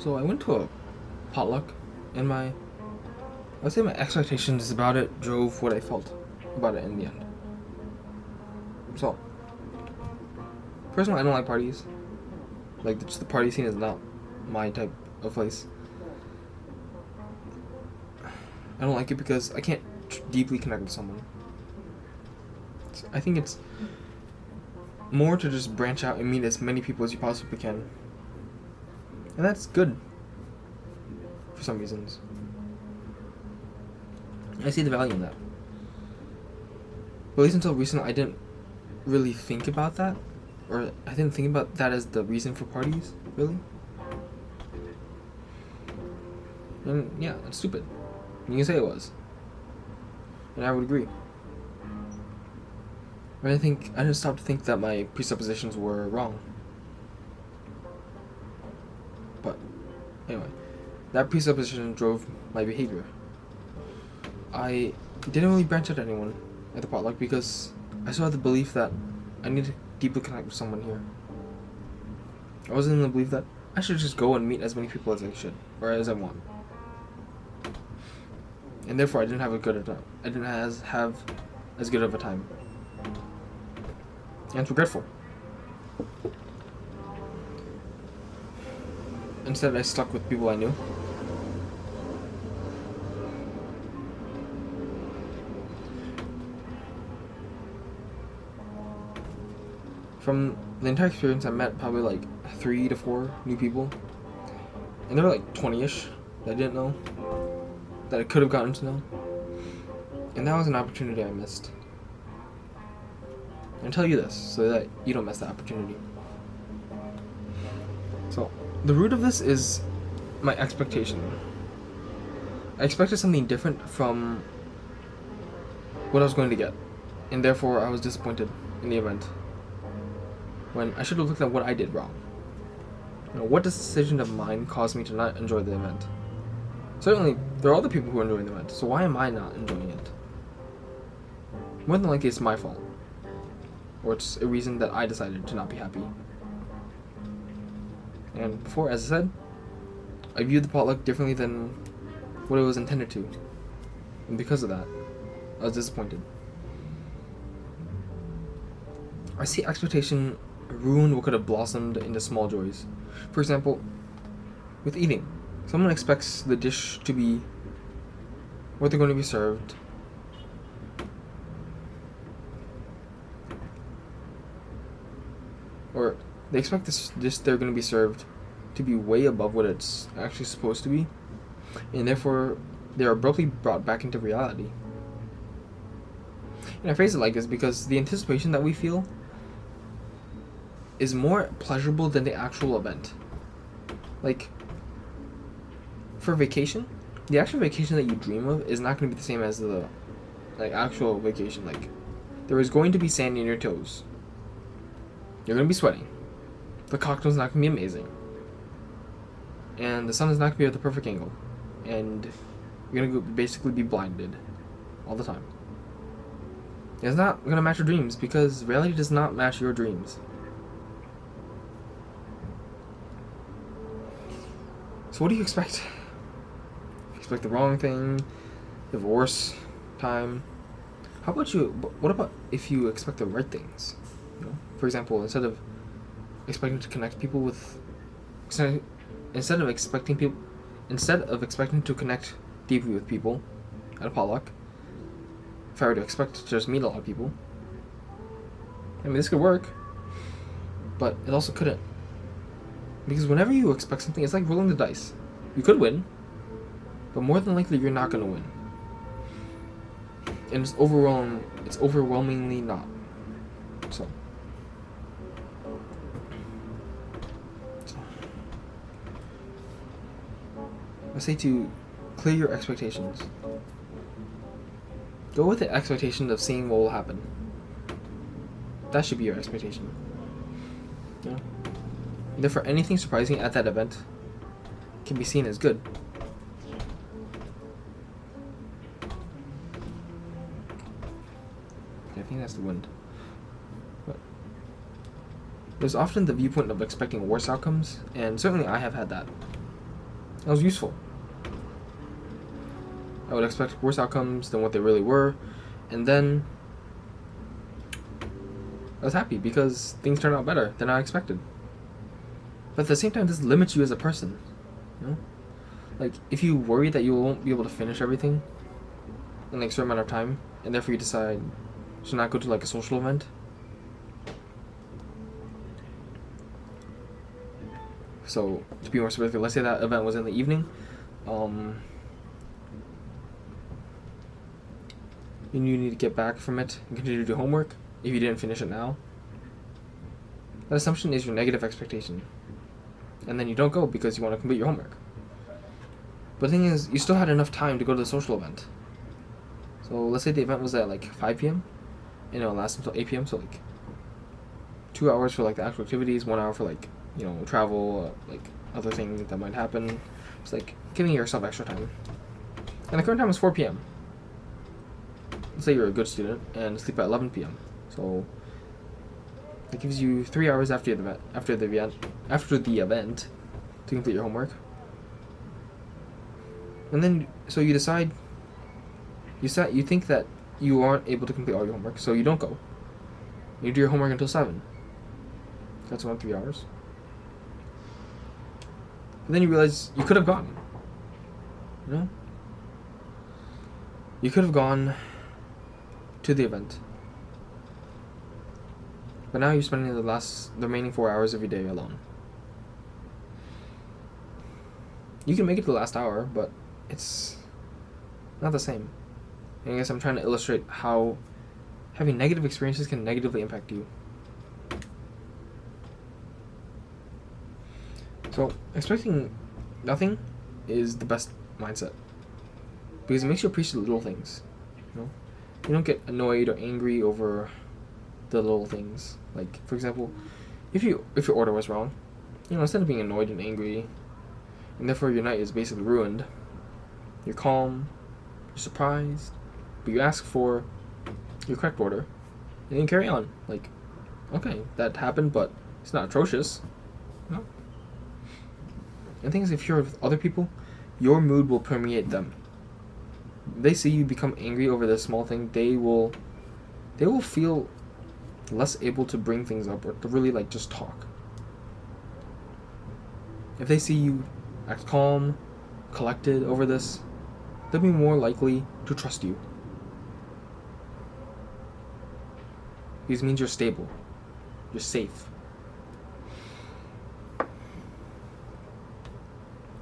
So I went to a potluck, and I would say my expectations about it drove what I felt about it in the end. So, personally, I don't like parties. Like, just the party scene is not my type of place. I don't like it because I can't deeply connect with someone. So I think it's more to just branch out and meet as many people as you possibly can. And that's good for some reasons. I see the value in that. But at least until recently, I didn't really think about that. Or I didn't think about that as the reason for parties, really. And yeah, it's stupid. You can say it was. And I would agree. But I didn't stop to think that my presuppositions were wrong. But anyway, that presupposition drove my behavior. I didn't really branch out to anyone at the potluck because I still had the belief that I need to deeply connect with someone here. I wasn't in the belief that I should just go and meet as many people as I should, or as I want. And therefore I didn't have have as good of a time. And it's regretful. Instead I stuck with people I knew. From the entire experience, I met probably like 3 to 4 new people. And they were like 20-ish that I didn't know, that I could have gotten to know. And that was an opportunity I missed. And I'll tell you this, so that you don't miss that opportunity. So, the root of this is my expectation. I expected something different from what I was going to get. And therefore, I was disappointed in the event. When I should have looked at what I did wrong. What decision of mine caused me to not enjoy the event? Certainly, there are other people who are enjoying the event, so why am I not enjoying it? More than likely, it's my fault. Or it's a reason that I decided to not be happy. And before, as I said, I viewed the potluck differently than what it was intended to. And because of that, I was disappointed. I see expectation ruin what could have blossomed into small joys. For example, with eating, someone expects the dish to be what they're going to be served. Or they expect this dish they're going to be served to be way above what it's actually supposed to be, and therefore they are abruptly brought back into reality. And I phrase it like this because the anticipation that we feel is more pleasurable than the actual event. Like, for vacation, the actual vacation that you dream of is not going to be the same as the actual vacation. Like, there is going to be sand in your toes. You're going to be sweating. The cocktail's not going to be amazing. And the sun is not going to be at the perfect angle. And you're going to basically be blinded all the time. It's not going to match your dreams because reality does not match your dreams. So what do you expect? You expect the wrong thing, divorce, time. How about you? What about if you expect the right things? For example, instead of expecting to connect people with, instead of expecting to connect deeply with people at a potluck, if I were to expect to just meet a lot of people, I mean, this could work, but it also couldn't. Because whenever you expect something, it's like rolling the dice. You could win, but more than likely you're not going to win. And it's overwhelmingly not. So I say to clear your expectations. Go with the expectation of seeing what will happen. That should be your expectation. Yeah. And therefore, anything surprising at that event can be seen as good. I think that's the wind. But there's often the viewpoint of expecting worse outcomes, and certainly I have had that. That was useful. I would expect worse outcomes than what they really were, and then I was happy because things turned out better than I expected. But at the same time, this limits you as a person. You know? Like, if you worry that you won't be able to finish everything in like a certain amount of time, and therefore you decide to not go to like a social event. So, to be more specific, let's say that event was in the evening. And you need to get back from it and continue to do homework if you didn't finish it now. That assumption is your negative expectation. And then you don't go because you want to complete your homework. But the thing is, you still had enough time to go to the social event. So let's say the event was at like 5 p.m. and it'll last until 8 p.m. So like 2 hours for like the actual activities, 1 hour for like, you know, travel, like other things that might happen. It's like giving yourself extra time. And the current time is 4 p.m. Let's say you're a good student and sleep at 11 p.m. So that gives you 3 hours after the event to complete your homework. And then so you decide you think that you aren't able to complete all your homework, so you don't go. You do your homework until 7. That's around 3 hours. And then you realize you could have gone. You know? You could have gone to the event. But now you're spending the remaining 4 hours of your day alone. You can make it to the last hour, but it's not the same. And I guess I'm trying to illustrate how having negative experiences can negatively impact you. So, expecting nothing is the best mindset. Because it makes you appreciate the little things. You know? You don't get annoyed or angry over the little things. Like, for example, if your order was wrong, you know, instead of being annoyed and angry, and therefore your night is basically ruined, you're calm, you're surprised, but you ask for your correct order, and you carry on. Like, okay, that happened, but it's not atrocious. No. And things, if you're with other people, your mood will permeate them. If they see you become angry over this small thing, they will feel less able to bring things up or to really like just talk. If they see you act calm, collected over this, they'll be more likely to trust you. This means you're stable. You're safe.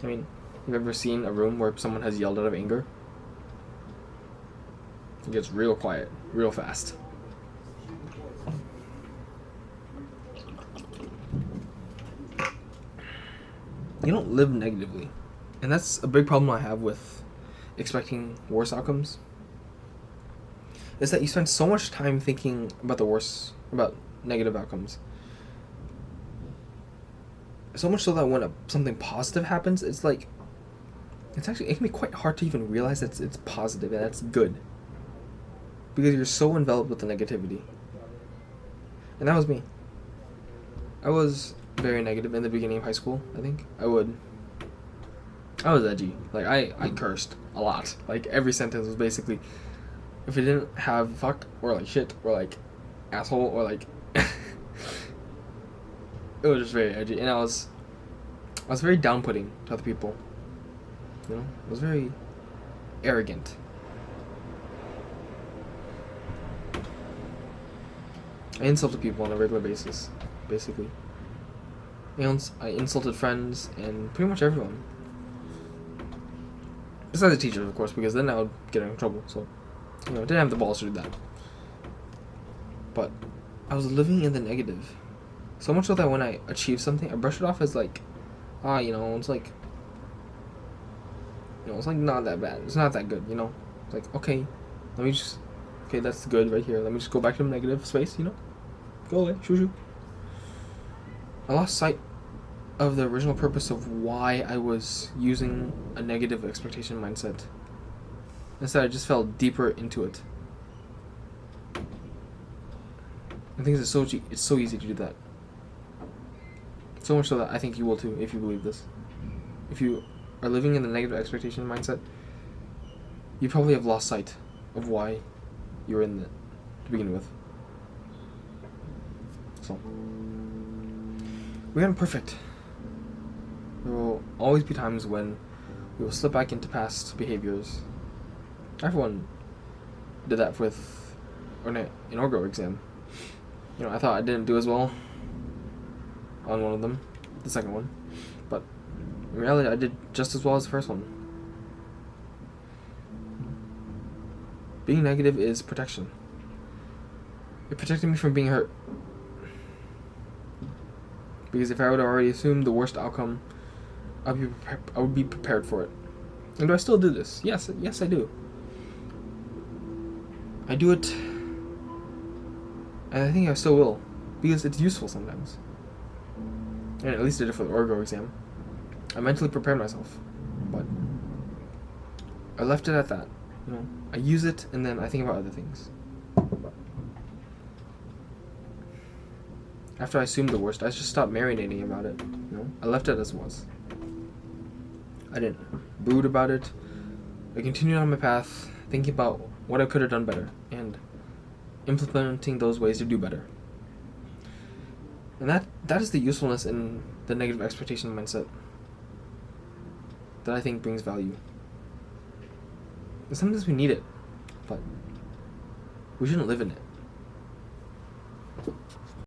I mean, you've ever seen a room where someone has yelled out of anger? It gets real quiet, real fast. You don't live negatively. And that's a big problem I have with expecting worse outcomes. Is that you spend so much time thinking about about negative outcomes. So much so that when something positive happens, it can be quite hard to even realize that it's positive and that's good. Because you're so enveloped with the negativity. And that was me. I was very negative in the beginning of high school, I think. I was edgy. Like, I cursed a lot. Like, every sentence was basically, if it didn't have fuck, or like shit, or like asshole, or like, it was just very edgy. And I was very down-putting to other people. You know? I was very arrogant. I insulted people on a regular basis, basically. I insulted friends and pretty much everyone. Besides the teachers, of course, because then I would get in trouble. So, you know, I didn't have the balls to do that. But I was living in the negative. So much so that when I achieved something, I brushed it off as like, you know, it's like not that bad. It's not that good, you know? It's like, okay, that's good right here. Let me just go back to the negative space, you know? Go away, shoo. I lost sight of the original purpose of why I was using a negative expectation mindset. Instead, I just fell deeper into it. I think it's so easy to do that. So much so that I think you will too, if you believe this. If you are living in the negative expectation mindset, you probably have lost sight of why you're in it to begin with. So, we aren't perfect. There will always be times when we will slip back into past behaviors. Everyone did that with an Orgo exam. I thought I didn't do as well on one of them, the second one, but in reality I did just as well as the first one. Being negative is protection. It protected me from being hurt. Because if I would already assume the worst outcome, I would be prepared for it. And do I still do this? Yes, I do. I do it, and I think I still will, because it's useful sometimes. And at least I did it for the Orgo exam. I mentally prepared myself, but I left it at that. I use it, and then I think about other things. After I assumed the worst, I just stopped marinating about it. I left it as it was. I didn't brood about it. I continued on my path, thinking about what I could have done better, and implementing those ways to do better. And that is the usefulness in the negative expectation mindset that I think brings value. And sometimes we need it, but we shouldn't live in it.